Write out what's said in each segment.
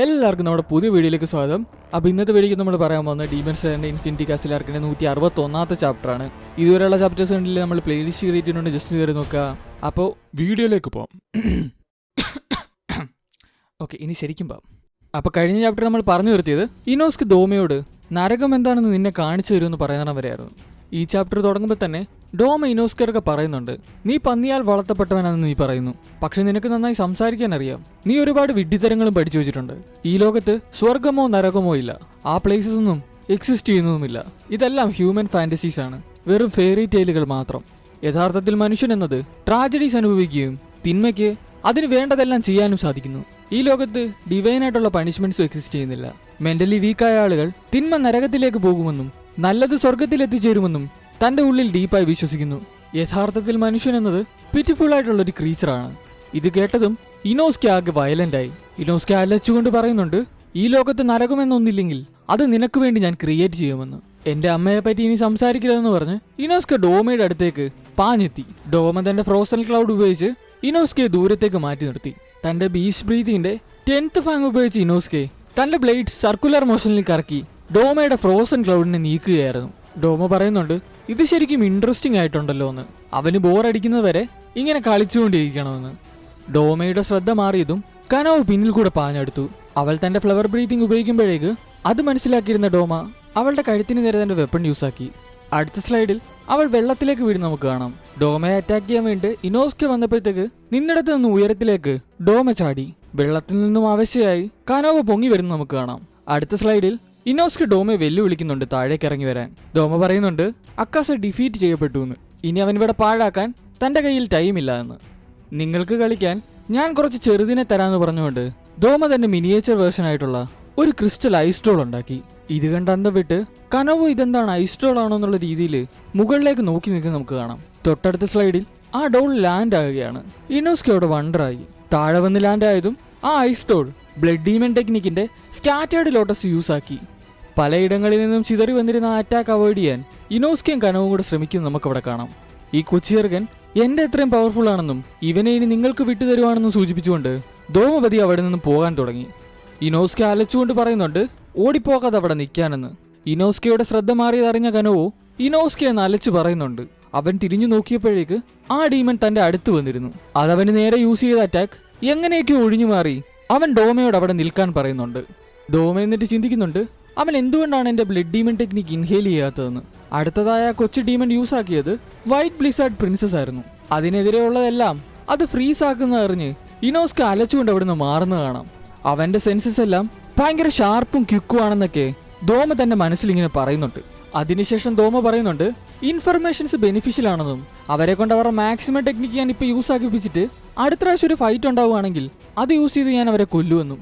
എല്ലാവർക്കും നമ്മുടെ പുതിയ വീഡിയോയിലേക്ക് സ്വാഗതം. അപ്പോൾ ഇന്നത്തെ വീഡിയോക്ക് നമ്മൾ പറയാൻ പോകുന്നത് ഡീമൺ സ്ലേയറിന്റെ ഇൻഫിനിറ്റി കാസ്റ്റിൽ ആർക്കിന്റെ 161ാമത്തെ ചാപ്റ്ററാണ്. ഇതുവരെയുള്ള ചാപ്റ്റേഴ്സ് കണ്ടില്ല, നമ്മൾ പ്ലേലിസ്റ്റ് ക്രിയേറ്റ് ചെയ്യുന്നുണ്ട്, ജസ്റ്റ് കയറി നോക്കുക. അപ്പോൾ വീഡിയോയിലേക്ക് പോകാം. ഓക്കെ, ഇനി ശരിക്കും പോകാം. അപ്പോൾ കഴിഞ്ഞ ചാപ്റ്റർ നമ്മൾ പറഞ്ഞു നിർത്തിയത് ഇനോസ്ക് ഡോമയോട് നരകം എന്താണെന്ന് നിന്നെ കാണിച്ചു തരുമെന്ന് പറയുന്നിടം വരെയായിരുന്നു. ഈ ചാപ്റ്റർ തുടങ്ങുമ്പോൾ തന്നെ ഡോമ ഇനോസ്കർക്ക് പറയുന്നുണ്ട്, നീ പന്നിയാൽ വളർത്തപ്പെട്ടവനാണെന്ന് നീ പറയുന്നു, പക്ഷെ നിനക്ക് നന്നായി സംസാരിക്കാൻ അറിയാം. നീ ഒരുപാട് വിഡ്ഢിത്തരങ്ങളും പഠിച്ചു വെച്ചിട്ടുണ്ട്. ഈ ലോകത്ത് സ്വർഗമോ നരകമോ ഇല്ല, ആ പ്ലേസസ് ഒന്നും എക്സിസ്റ്റ് ചെയ്യുന്നതുമില്ല. ഇതെല്ലാം ഹ്യൂമൻ ഫാന്റസീസ് ആണ്, വെറും ഫെയറി ടെയിലുകൾ മാത്രം. യഥാർത്ഥത്തിൽ മനുഷ്യൻ എന്നത് ട്രാജഡീസ് അനുഭവിക്കുകയും തിന്മയ്ക്ക് അതിന് വേണ്ടതെല്ലാം ചെയ്യാനും സാധിക്കുന്നു. ഈ ലോകത്ത് ഡിവൈനായിട്ടുള്ള പണിഷ്മെന്റ്സും എക്സിസ്റ്റ് ചെയ്യുന്നില്ല. മെന്റലി വീക്കായ ആളുകൾ തിന്മ നരകത്തിലേക്ക് പോകുമെന്നും നല്ലത് സ്വർഗത്തിൽ എത്തിച്ചേരുമെന്നും തന്റെ ഉള്ളിൽ ഡീപ്പായി വിശ്വസിക്കുന്നു. യഥാർത്ഥത്തിൽ മനുഷ്യൻ എന്നത് പിറ്റിഫുൾ ആയിട്ടുള്ള ഒരു ക്രീച്ചറാണ്. ഇത് കേട്ടതും ഇനോസ്കെ ആകെ വയലന്റായി. ഇനോസ്കെ അലച്ചുകൊണ്ട് പറയുന്നുണ്ട്, ഈ ലോകത്ത് നരകമെന്നൊന്നില്ലെങ്കിൽ അത് നിനക്ക് വേണ്ടി ഞാൻ ക്രിയേറ്റ് ചെയ്യുമെന്ന്. എന്റെ അമ്മയെ പറ്റി ഇനി സംസാരിക്കരുതെന്ന് പറഞ്ഞ് ഇനോസ്കെ ഡോമയുടെ അടുത്തേക്ക് പാഞ്ഞെത്തി. ഡോമ തന്റെ ഫ്രോസൺ ക്ലൗഡ് ഉപയോഗിച്ച് ഇനോസ്കെ ദൂരത്തേക്ക് മാറ്റി നിർത്തി. തന്റെ ബീസ്റ്റ് ബ്രീതിന്റെ 10th ഫാങ് ഉപയോഗിച്ച് ഇനോസ്കെ തന്റെ ബ്ലേഡ് സർക്കുലർ മോഷനിൽ കറക്കി ഡോമയുടെ ഫ്രോസൺ ക്ലൗഡിനെ നീക്കുകയായിരുന്നു. ഡോമ പറയുന്നുണ്ട്, ഇത് ശരിക്കും ഇൻട്രസ്റ്റിംഗ് ആയിട്ടുണ്ടല്ലോ എന്ന്. അവന് ബോറടിക്കുന്നത് വരെ ഇങ്ങനെ കളിച്ചുകൊണ്ടിരിക്കണമെന്ന്. ഡോമയുടെ ശ്രദ്ധ മാറിയതും കനവ് പിന്നിൽ കൂടെ പാഞ്ഞെടുത്തു. അവൾ തന്റെ ഫ്ലവർ ബ്രീത്തിങ് ഉപയോഗിക്കുമ്പോഴേക്ക് അത് മനസ്സിലാക്കിയിരുന്ന ഡോമ അവളുടെ കഴുത്തിന് നേരെ തന്റെ വെപ്പൺ യൂസാക്കി. അടുത്ത സ്ലൈഡിൽ അവൾ വെള്ളത്തിലേക്ക് വീട് നമുക്ക് കാണാം. ഡോമയെ അറ്റാക്ക് ചെയ്യാൻ വേണ്ടി ഇനോസ്കെ വന്നപ്പോഴത്തേക്ക് നിന്നിടത്ത് നിന്ന് ഉയരത്തിലേക്ക് ഡോമ ചാടി. വെള്ളത്തിൽ നിന്നും ആവശ്യമായി കനവ് പൊങ്ങി വരുന്ന നമുക്ക് കാണാം. അടുത്ത സ്ലൈഡിൽ ഇനോസ്കെ ഡോമയെ വെല്ലുവിളിക്കുന്നുണ്ട് താഴേക്ക് ഇറങ്ങി വരാൻ. ഡോമ പറയുന്നുണ്ട്, അക്കാസ ഡിഫീറ്റ് ചെയ്യപ്പെട്ടു എന്ന്. ഇനി അവൻ ഇവിടെ പാഴാക്കാൻ തന്റെ കയ്യിൽ ടൈമില്ല എന്ന്. നിങ്ങൾക്ക് കളിക്കാൻ ഞാൻ കുറച്ച് ചെറുതിനെ തരാന്ന് പറഞ്ഞുകൊണ്ട് ഡോമ തന്റെ മിനിയേച്ചർ വേർഷൻ ആയിട്ടുള്ള ഒരു ക്രിസ്റ്റൽ ഐസ്ട്രോൾ ഉണ്ടാക്കി. ഇത് കണ്ട് അന്തം വിട്ട് കനവോ ഇതെന്താണ് ഐസ്ട്രോൾ ആണോ എന്നുള്ള രീതിയിൽ മുകളിലേക്ക് നോക്കി നിൽക്കുന്ന നമുക്ക് കാണാം. തൊട്ടടുത്ത സ്ലൈഡിൽ ആ ഡോൾ ലാൻഡ് ആകുകയാണ്. ഇനോസ്കെ അവിടെ വണ്ടറായി. താഴെ വന്ന് ലാൻഡ് ആയതും ആ ഐസ്ട്രോൾ ബ്ലഡ് ഡീമൻ ടെക്നിക്കിന്റെ സ്കാറ്റേർഡ് ലോട്ടസ് യൂസ് ആക്കി. പലയിടങ്ങളിൽ നിന്നും ചിതറി വന്നിരുന്ന അറ്റാക്ക് അവോയ്ഡ് ചെയ്യാൻ ഇനോസ്കെയും കനവും കൂടെ ശ്രമിക്കുന്നത് നമുക്കവിടെ കാണാം. ഈ കൊച്ചിയർഗൻ എന്റെ എത്രയും പവർഫുൾ ആണെന്നും ഇവനെ ഇനി നിങ്ങൾക്ക് വിട്ടുതരുവാണെന്നും സൂചിപ്പിച്ചുകൊണ്ട് ഡോമപതി അവിടെ നിന്നും പോകാൻ തുടങ്ങി. ഇനോസ്കെ അലച്ചുകൊണ്ട് പറയുന്നുണ്ട്, ഓടിപ്പോകാതെ അവിടെ നിൽക്കാനെന്ന്. ഇനോസ്കെയുടെ ശ്രദ്ധ മാറിയതറിഞ്ഞ കനവോ ഇനോസ്കെ എന്ന് അലച്ചു പറയുന്നുണ്ട്. അവൻ തിരിഞ്ഞു നോക്കിയപ്പോഴേക്ക് ആ ഡീമൻ തന്റെ അടുത്ത് വന്നിരുന്നു. അതവന് നേരെ യൂസ് ചെയ്ത അറ്റാക്ക് എങ്ങനെയൊക്കെ ഒഴിഞ്ഞു മാറി അവൻ ഡോമയോട് അവിടെ നിൽക്കാൻ പറയുന്നുണ്ട്. ഡോമ എന്നിട്ട് ചിന്തിക്കുന്നുണ്ട്, അവൻ എന്തുകൊണ്ടാണ് എന്റെ ബ്ലഡ് ഡീമൻ ടെക്നിക്ക് ഇൻഹേൽ ചെയ്യാത്തതെന്ന്. അടുത്തതായ കൊച്ചു ഡീമൻ യൂസ് ആക്കിയത് വൈറ്റ് ബ്ലിസാർഡ് പ്രിൻസസ് ആയിരുന്നു. അതിനെതിരെയുള്ളതെല്ലാം അത് ഫ്രീസ് ആക്കുന്ന അറിഞ്ഞ് ഇനോസ്കെ അലച്ചുകൊണ്ട് അവിടുന്ന് മാറുന്ന കാണാം. അവന്റെ സെൻസസ് എല്ലാം ഭയങ്കര ഷാർപ്പും ക്വിക്കും ആണെന്നൊക്കെ ഡോമ തന്റെ മനസ്സിൽ ഇങ്ങനെ പറയുന്നുണ്ട്. അതിനുശേഷം ഡോമ പറയുന്നുണ്ട്, ഇൻഫർമേഷൻസ് ബെനിഫിഷ്യൽ ആണെന്നും അവരെ കൊണ്ട് അവരുടെ മാക്സിമം ടെക്നിക്ക് ഞാൻ ഇപ്പൊ യൂസ് ആക്കിപ്പിച്ചിട്ട് അടുത്ത പ്രാവശ്യം ഒരു ഫൈറ്റ് ഉണ്ടാവുകയാണെങ്കിൽ അത് യൂസ് ചെയ്ത് ഞാൻ അവരെ കൊല്ലുമെന്നും.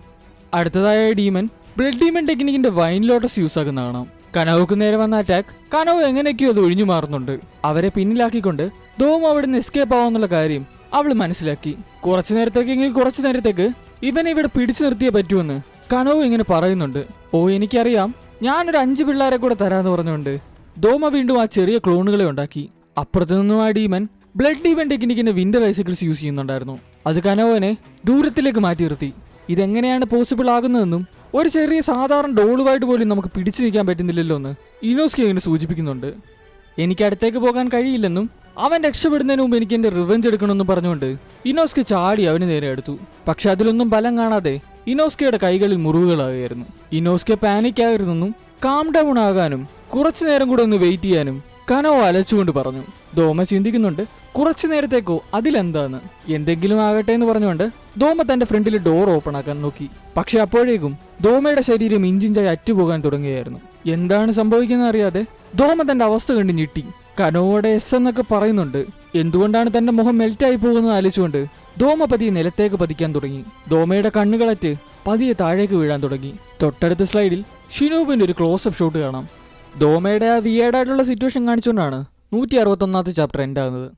അടുത്തതായ ഡീമൻ ബ്ലഡ് ഡീമൻ ടെക്നിക്കിന്റെ വൈൻ ലോട്ടസ് യൂസ് ആക്കുന്ന കാണാം. കനവുക്ക് നേരെ വന്ന അറ്റാക്ക് കനവ് എങ്ങനെയൊക്കെയോ അത് ഒഴിഞ്ഞു മാറുന്നുണ്ട്. അവരെ പിന്നിലാക്കിക്കൊണ്ട് ഡോമ അവിടെ നിന്ന് എസ്കേപ്പ് ആവാന്നുള്ള കാര്യം അവൾ മനസ്സിലാക്കി. കുറച്ചു നേരത്തേക്ക് ഇവനെ ഇവിടെ പിടിച്ചു നിർത്തിയേ പറ്റുമെന്ന് കനവ് ഇങ്ങനെ പറയുന്നുണ്ട്. ഓ എനിക്കറിയാം, ഞാനൊരു 5 പിള്ളേരെ കൂടെ തരാന്ന് പറഞ്ഞുകൊണ്ട് ഡോമ വീണ്ടും ആ ചെറിയ ക്ലോണുകളെ ഉണ്ടാക്കി. അപ്പുറത്തു നിന്നും ആ ഡീമൻ ബ്ലഡ് ഡീമൻ ടെക്നിക്കിന്റെ വിന്റർ ഐസിക്കിൾസ് യൂസ് ചെയ്യുന്നുണ്ടായിരുന്നു. അത് കനോവനെ ദൂരത്തിലേക്ക് മാറ്റി നിർത്തി. ഇതെങ്ങനെയാണ് പോസിബിൾ ആകുന്നതെന്നും ഒരു ചെറിയ സാധാരണ ഡോളുമായിട്ട് പോലും നമുക്ക് പിടിച്ചു നിൽക്കാൻ പറ്റുന്നില്ലല്ലോ എന്ന് ഇനോസ്കെ ഇങ്ങനെ സൂചിപ്പിക്കുന്നുണ്ട്. എനിക്ക് അടുത്തേക്ക് പോകാൻ കഴിയില്ലെന്നും അവൻ രക്ഷപ്പെടുന്നതിന് മുമ്പ് എനിക്ക് എന്റെ റിവെഞ്ച് എടുക്കണമെന്നും പറഞ്ഞുകൊണ്ട് ഇനോസ്കെ ചാടി അവന് നേരെ എടുത്തു. പക്ഷെ അതിലൊന്നും ബലം കാണാതെ ഇനോസ്കെയുടെ കൈകളിൽ മുറിവുകളാകുകയായിരുന്നു. ഇനോസ്കെ പാനിക് ആകരുതെന്നും കാം ഡൗൺ ആകാനും കുറച്ചു നേരം കൂടെ ഒന്ന് വെയിറ്റ് ചെയ്യാനും കനോ അലച്ചുകൊണ്ട് പറഞ്ഞു. ഡോമ ചിന്തിക്കുന്നുണ്ട്, കുറച്ചു നേരത്തേക്കോ അതിലെന്താന്ന്. എന്തെങ്കിലും ആകട്ടെ എന്ന് പറഞ്ഞുകൊണ്ട് ഡോമ തന്റെ ഫ്രണ്ടിൽ ഡോർ ഓപ്പൺ ആക്കാൻ നോക്കി. പക്ഷെ അപ്പോഴേക്കും ഡോമയുടെ ശരീരം ഇഞ്ചിഞ്ചായി അറ്റുപോകാൻ തുടങ്ങുകയായിരുന്നു. എന്താണ് സംഭവിക്കുന്നത് അറിയാതെ ഡോമ തന്റെ അവസ്ഥ കണ്ട് ഞെട്ടി. കനോയുടെ എസ് എന്നൊക്കെ പറയുന്നുണ്ട്. എന്തുകൊണ്ടാണ് തന്റെ മുഖം മെൽറ്റായി പോകുന്നത് ആലോചിച്ചുകൊണ്ട് ഡോമ പതിയെ നിലത്തേക്ക് പതിക്കാൻ തുടങ്ങി. ഡോമയുടെ കണ്ണുകളറ്റ് പതിയെ താഴേക്ക് വീഴാൻ തുടങ്ങി. തൊട്ടടുത്ത സ്ലൈഡിൽ ഷിനോബിന്റെ ഒരു ക്ലോസപ്പ് ഷോട്ട് കാണാം. ഡോമയുടെ ആ വിയേർഡായിട്ടുള്ള സിറ്റുവേഷൻ കാണിച്ചുകൊണ്ടാണ് 161ാമത്തെ ചാപ്റ്റർ എൻഡ് ആകുന്നത്.